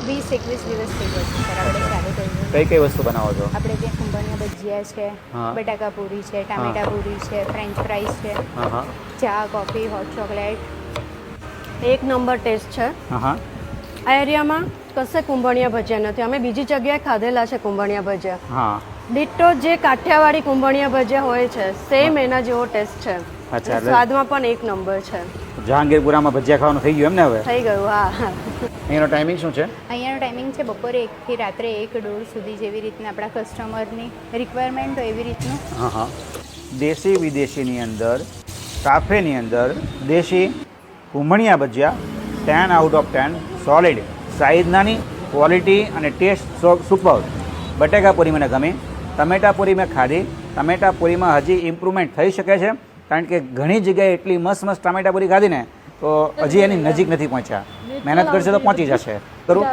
20-21 દિવસ થઈ ગયા છે સર આપણે ચાલુ કર્યું. કઈ કઈ વસ્તુ બનાવો છો? આપણે ત્યાં કુંભળિયા ભજીયા છે, હા. બટાકા પૂરી છે, ટામેટા પૂરી છે, ફ્રેન્ચ ફ્રાઈઝ છે, હા હા ચા, કોફી, હોટ ચોકલેટ. એક નંબર ટેસ્ટ છે. હા હા આ એરિયામાં કશે કુંભળિયા ભજીયા નથી. અમે બીજી જગ્યાએ ખાધેલા છે કુંભળિયા ભજીયા. હા ડિટ્ટો જે કાઠિયાવાડી કુંભળિયા ભજીયા હોય છે સેમ એના જેવો ટેસ્ટ છે. અચ્છા, અને એટલે- સ્વાદમાં પણ એક નંબર છે. જહાંગીરપુરામાં ભજીયા ખાવાનું થઈ ગયું એમ ને હવે? થઈ ગયું. હા. એનો ટાઈમિંગ શું છે? અહીંયાનો ટાઈમિંગ છે બપોરે 1 થી રાત્રે 1-1:30 સુધી, જેવી રીતના આપણા કસ્ટમરની રિક્વાયરમેન્ટ હોય એવી રીતનું. હા હા દેશી વિદેશીની અંદર કાફેની અંદર દેશી કુંભણિયા ભજીયા 10 આઉટ ઓફ 10 સોલિડ. સાઈઝ નાની, ક્વોલિટી અને ટેસ્ટ સુપર. બટેકા પૂરી મને ગમી, ટમેટા પૂરી મેં ખાધી. ટમેટા પૂરીમાં હજી ઇમ્પ્રુવમેન્ટ થઈ શકે છે, કારણ કે ઘણી જગ્યાએ એટલી મસ્ત મસ્ત ટમેટા પૂરી ખાધી ને તો હજી એની નજીક નથી પહોંચ્યા. મહેનત કરશે તો પહોંચી જશે. કરું